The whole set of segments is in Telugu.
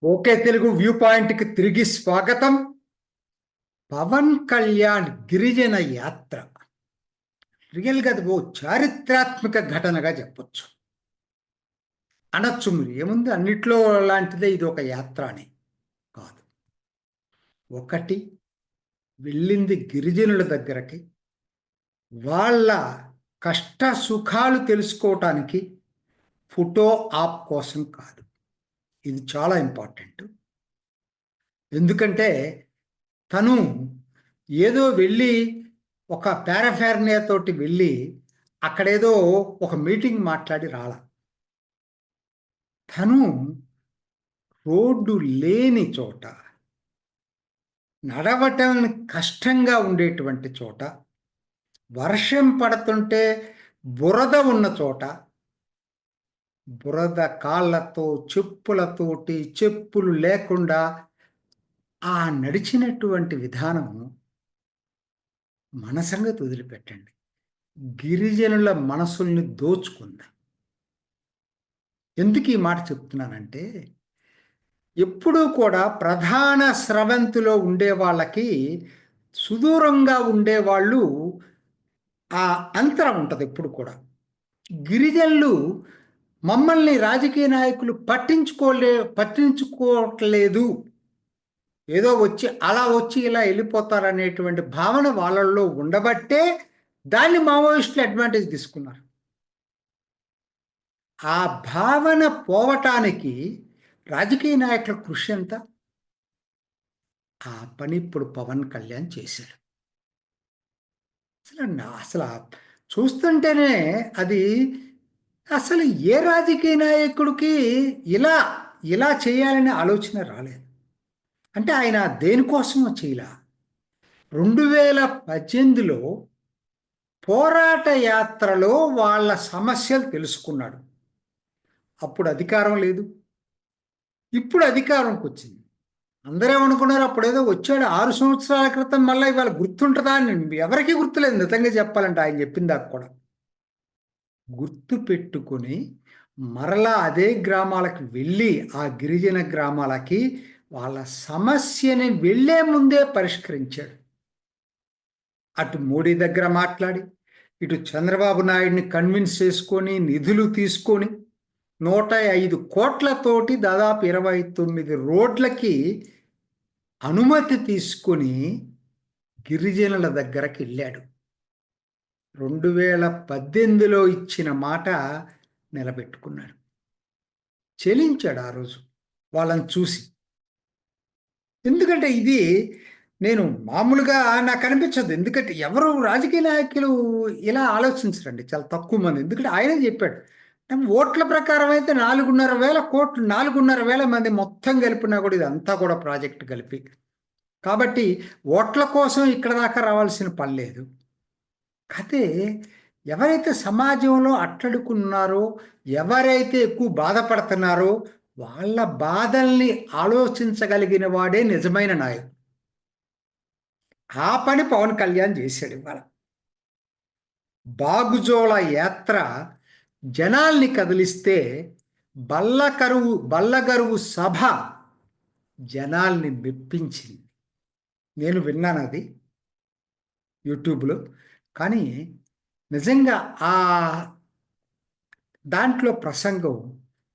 ఓకే తెలుగు వ్యూ పాయింట్కి తిరిగి స్వాగతం. పవన్ కళ్యాణ్ గిరిజన యాత్ర రియల్గా అది ఓ చారిత్రాత్మక ఘటనగా చెప్పొచ్చు. అనొచ్చు మీరు ఏముంది, అన్నిట్లో లాంటిదే ఇది ఒక యాత్ర అని. కాదు, ఒకటి వెళ్ళింది గిరిజనుల దగ్గరకి, వాళ్ళ కష్ట సుఖాలు తెలుసుకోవటానికి, ఫోటో ఆప్ కోసం కాదు. ఇది చాలా ఇంపార్టెంట్. ఎందుకంటే తను ఏదో వెళ్ళి ఒక పారాఫెర్నియా తోటి వెళ్ళి అక్కడేదో ఒక మీటింగ్ మాట్లాడి రాల. తను రోడ్డు లేని చోట, నడవటం కష్టంగా ఉండేటువంటి చోట, వర్షం పడుతుంటే బురద ఉన్న చోట, బురద కాళ్ళతో చెప్పులతోటి, చెప్పులు లేకుండా ఆ నడిచినటువంటి విధానము మన సంగతి వదిలిపెట్టండి, గిరిజనుల మనసుల్ని దోచుకుంది. ఎందుకు ఈ మాట చెప్తున్నానంటే, ఎప్పుడూ కూడా ప్రధాన స్రవంతిలో ఉండే వాళ్ళకి సుదూరంగా ఉండేవాళ్ళు ఆ అంతరం ఉంటుంది ఎప్పుడు కూడా. గిరిజనులు మమ్మల్ని రాజకీయ నాయకులు పట్టించుకోవట్లేదు, ఏదో వచ్చి అలా వచ్చి ఇలా వెళ్ళిపోతారనేటువంటి భావన వాళ్ళల్లో ఉండబట్టే దాన్ని మావోయిస్టులు అడ్వాంటేజ్ తీసుకున్నారు. ఆ భావన పోవటానికి రాజకీయ నాయకుల కృషి ఎంత? ఆ పని ఇప్పుడు పవన్ కళ్యాణ్ చేశాడు. అసలు చూస్తుంటేనే అది అసలు ఏ రాజకీయ నాయకుడికి ఇలా ఇలా చేయాలనే ఆలోచన రాలేదు. అంటే ఆయన దేనికోసమో చేయలా. 2018లో పోరాట యాత్రలో వాళ్ళ సమస్యలు తెలుసుకున్నాడు. అప్పుడు అధికారం లేదు, ఇప్పుడు అధికారంకి వచ్చింది. అందరేమనుకున్నారు, అప్పుడేదో వచ్చాడు 6 సంవత్సరాల క్రితం, మళ్ళీ ఇవాళ గుర్తుంటుందా అని ఎవరికీ గుర్తులేదు. నిజంగా చెప్పాలంటే ఆయన చెప్పిన దాకా కూడా గుర్తు పెట్టుకుని మరలా అదే గ్రామాలకు వెళ్ళి ఆ గిరిజన గ్రామాలకి వాళ్ళ సమస్యని వెళ్ళే ముందే పరిష్కరించాడు. అటు మోడీ దగ్గర మాట్లాడి, ఇటు చంద్రబాబు నాయుడిని కన్విన్స్ చేసుకొని నిధులు తీసుకొని 105 కోట్లతోటి దాదాపు 29 రోడ్లకి అనుమతి తీసుకొని గిరిజనుల దగ్గరకు వెళ్ళాడు. 2018లో ఇచ్చిన మాట నిలబెట్టుకున్నాడు. చెలించాడు ఆ రోజు వాళ్ళని చూసి. ఎందుకంటే ఇది నేను మామూలుగా నాకు అనిపించదు. ఎందుకంటే ఎవరు రాజకీయ నాయకులు ఇలా ఆలోచించరండి, చాలా తక్కువ మంది. ఎందుకంటే ఆయనే చెప్పాడు, ఓట్ల ప్రకారం అయితే 4,500,000 కోట్లు, 4,500,000 మంది మొత్తం కలిపినా కూడా ఇదంతా కూడా ప్రాజెక్టు కలిపి. కాబట్టి ఓట్ల కోసం ఇక్కడ దాకా రావాల్సిన పని లేదు. అయితే ఎవరైతే సమాజంలో అట్టడుకున్నారో, ఎవరైతే ఎక్కువ బాధపడుతున్నారో వాళ్ళ బాధల్ని ఆలోచించగలిగిన వాడే నిజమైన నాయకుడు. ఆ పని పవన్ కళ్యాణ్ చేశాడు. ఇవాళ బాగుజోల యాత్ర జనాల్ని కదిలిస్తే, బల్లగరువు సభ జనాల్ని మెప్పించింది. నేను విన్నాను అది యూట్యూబ్లో. కానీ నిజంగా ఆ దాంట్లో ప్రసంగం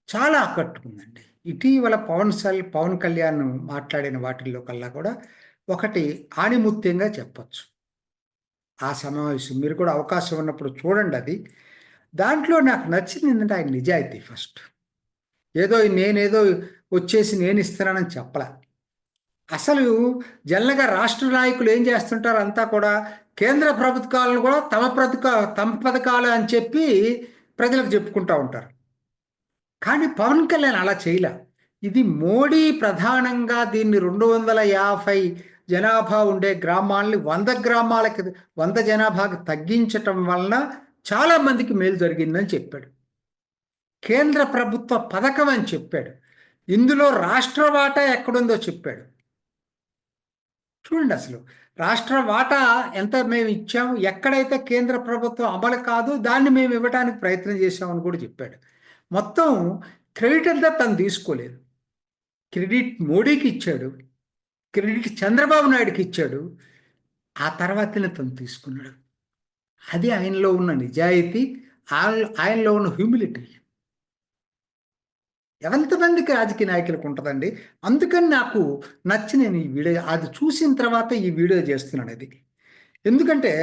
చాలా ఆకట్టుకుందండి. ఇటీవల పవన్ కళ్యాణ్ మాట్లాడిన వాటిల్లో కల్లా కూడా ఒకటి ఆణిముత్యంగా చెప్పచ్చు. ఆ సమావేశం మీరు కూడా అవకాశం ఉన్నప్పుడు చూడండి. అది దాంట్లో నాకు నచ్చింది ఏంటంటే ఆయన నిజాయితీ. ఫస్ట్ నేనేదో వచ్చేసి నేను ఇస్తున్నానని చెప్పలే. అసలు జనరల్గా రాష్ట్ర నాయకులు ఏం చేస్తుంటారు, అంతా కూడా కేంద్ర ప్రభుత్వాలను కూడా తమ పథకాలు అని చెప్పి ప్రజలకు చెప్పుకుంటూ ఉంటారు. కానీ పవన్ కళ్యాణ్ అలా చేయలే. ఇది మోడీ ప్రధానంగా దీన్ని 250 జనాభా ఉండే గ్రామాలని 100 గ్రామాలకి, 100 జనాభాకి తగ్గించటం వలన చాలా మందికి మేలు జరిగిందని చెప్పాడు. కేంద్ర ప్రభుత్వ పథకం అని చెప్పాడు. ఇందులో రాష్ట్ర వాటా ఎక్కడుందో చెప్పాడు. చూడండి, అసలు రాష్ట్ర వాటా ఎంత మేము ఇచ్చాము, ఎక్కడైతే కేంద్ర ప్రభుత్వం అమలు కాదు దాన్ని మేము ఇవ్వడానికి ప్రయత్నం చేశామని కూడా చెప్పాడు. మొత్తం క్రెడిట్ అంతా తను తీసుకోలేదు. క్రెడిట్ మోడీకి ఇచ్చాడు, క్రెడిట్ చంద్రబాబు నాయుడుకి ఇచ్చాడు, ఆ తర్వాతనే తను తీసుకున్నాడు. అది ఆయనలో ఉన్న నిజాయితీ, ఆయనలో ఉన్న హ్యూమిలిటీ. ఎంతమందికి రాజకీయ నాయకులకు ఉంటుందండి. అందుకని నాకు నచ్చి నేను ఈ వీడియో అది చూసిన తర్వాత ఈ వీడియో చేస్తున్నాను. అది ఎందుకంటే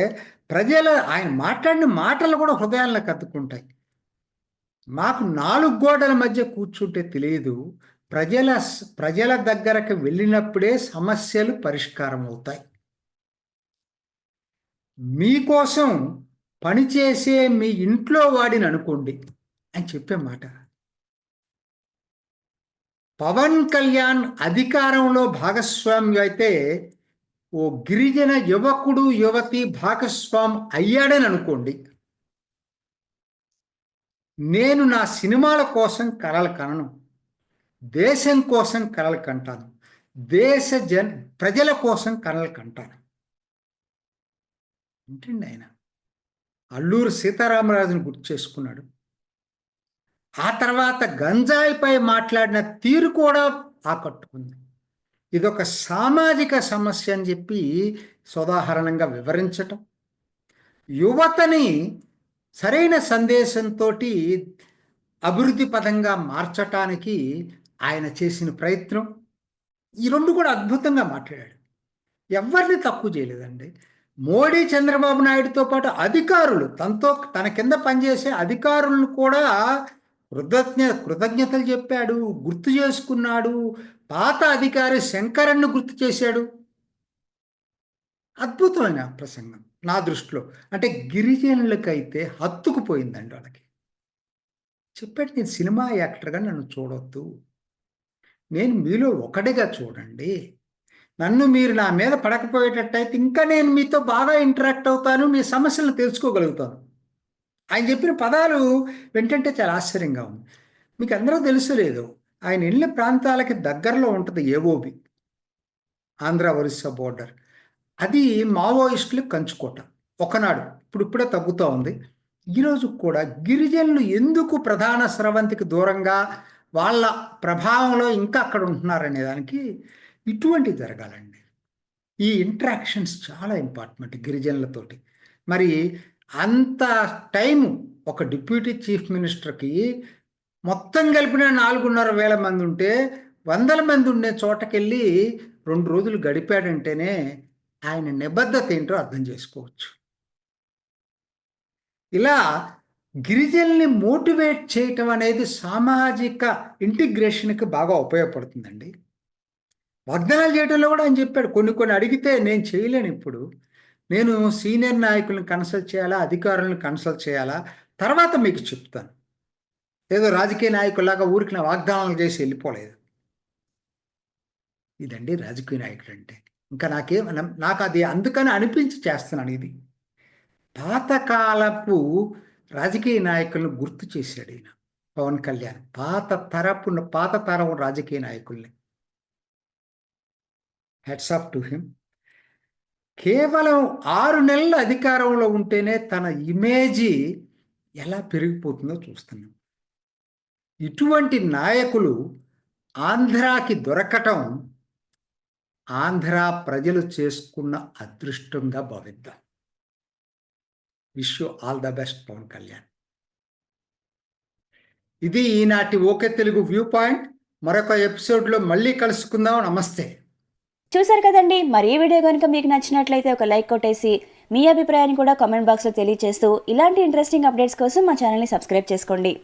ఆయన మాట్లాడిన మాటలు కూడా హృదయాలకు అతుక్కుంటాయి. మాకు 4 గోడల మధ్య కూర్చుంటే తెలియదు, ప్రజల దగ్గరకు వెళ్ళినప్పుడే సమస్యలు పరిష్కారం అవుతాయి. మీకోసం పనిచేసే మీ ఇంట్లో వాడిని అనుకోండి అని చెప్పే మాట. పవన్ కళ్యాణ్ అధికారంలో భాగస్వామి అయితే ఓ గిరిజన యువకుడు యువతి భాగస్వామి అయ్యాడని అనుకోండి, నేను నా సినిమాల కోసం కలలు కనను, దేశం కోసం కలలు కంటాను, ప్రజల కోసం కలలు కంటాను. ఏంటండి ఆయన అల్లూరు సీతారామరాజును గుర్తు చేసుకున్నాడు. ఆ తర్వాత గంజాయిపై మాట్లాడిన తీరు కూడా ఆకట్టుకుంది. ఇదొక సామాజిక సమస్య అని చెప్పి సోదాహరణంగా వివరించటం, యువతని సరైన సందేశంతో అభివృద్ధి పదంగా మార్చటానికి ఆయన చేసిన ప్రయత్నం, ఈ 2 కూడా అద్భుతంగా మాట్లాడాడు. ఎవరిని తక్కువ చేయలేదండి. మోడీ, చంద్రబాబు నాయుడుతో పాటు అధికారులు, తన కింద పనిచేసే అధికారులను కూడా కృతజ్ఞతలు చెప్పాడు, గుర్తు చేసుకున్నాడు. పాత అధికారి శంకరన్ను గుర్తు చేశాడు. అద్భుతమైన ప్రసంగం నా దృష్టిలో. అంటే గిరిజనులకైతే హత్తుకుపోయిందండి వాళ్ళకి. చెప్పాడు, నేను సినిమా యాక్టర్గా నన్ను చూడొద్దు, నేను మీలో ఒకటిగా చూడండి, నన్ను మీరు నా మీద పడకపోయేటట్టయితే ఇంకా నేను మీతో బాగా ఇంటరాక్ట్ అవుతాను, మీ సమస్యలను తెలుసుకోగలుగుతాను. ఆయన చెప్పిన పదాలు వింటుంటే చాలా ఆశ్చర్యంగా ఉంది. మీకు అందరూ తెలుసు లేదు, ఆయన వెళ్ళిన ప్రాంతాలకి దగ్గరలో ఉంటుంది ఏఓబి, ఆంధ్ర ఒరిస్సా బోర్డర్. అది మావోయిస్టులు కంచుకోట ఒకనాడు, ఇప్పుడే తగ్గుతూ ఉంది. ఈరోజు కూడా గిరిజనులు ఎందుకు ప్రధాన స్రవంతికి దూరంగా వాళ్ళ ప్రభావంలో ఇంకా అక్కడ ఉంటున్నారనే దానికి ఇటువంటివి జరగాలండి. ఈ ఇంటరాక్షన్స్ చాలా ఇంపార్టెంట్ గిరిజనులతోటి. మరి అంత టైము ఒక డిప్యూటీ చీఫ్ మినిస్టర్కి మొత్తం కలిపిన 4,500 మంది ఉంటే 100 మంది ఉండే చోటకెళ్ళి 2 రోజులు గడిపాడంటేనే ఆయన నిబద్ధత ఏంటో అర్థం చేసుకోవచ్చు. ఇలా గిరిజనుల్ని మోటివేట్ చేయటం అనేది సామాజిక ఇంటిగ్రేషన్కి బాగా ఉపయోగపడుతుందండి. వాగ్దానాలు చేయడంలో కూడా ఆయన చెప్పాడు, కొన్ని అడిగితే నేను చేయలేను, ఇప్పుడు నేను సీనియర్ నాయకులను కన్సల్ట్ చేయాలా, అధికారులను కన్సల్ట్ చేయాలా, తర్వాత మీకు చెప్తాను. ఏదో రాజకీయ నాయకుల్లాగా ఊరికి వాగ్దానాలు చేసి వెళ్ళిపోలేదు. ఇదండి రాజకీయ నాయకుడు అంటే. ఇంకా నాకు అది అందుకని అనిపించి చేస్తున్నాను. ఇది పాతకాలపు రాజకీయ నాయకులను గుర్తు చేశాడు ఈయన పవన్ కళ్యాణ్, పాత తరం రాజకీయ నాయకుల్ని. Heads off to him. కేవలం 6 నెలల అధికారంలో ఉంటేనే తన ఇమేజీ ఎలా పెరిగిపోతుందో చూస్తున్నాం. ఇటువంటి నాయకులు ఆంధ్రాకి దొరకటం ఆంధ్ర ప్రజలు చేసుకున్న అదృష్టంగా భావిద్దాం. Wish you all the best Pawan Kalyan. ఇది ఈనాటి ఓకే తెలుగు వ్యూ పాయింట్. మరొక ఎపిసోడ్లో మళ్ళీ కలుసుకుందాం. నమస్తే. చూసారు కదండి, మరి ఈ వీడియో కనుక మీకు నచ్చినట్లయితే ఒక లైక్ కొట్టేసి మీ అభిప్రాయాన్ని కూడా కామెంట్ బాక్స్లో తెలియజేస్తూ ఇలాంటి ఇంట్రెస్టింగ్ అప్డేట్స్ కోసం మా ఛానల్ని సబ్స్క్రైబ్ చేసుకోండి.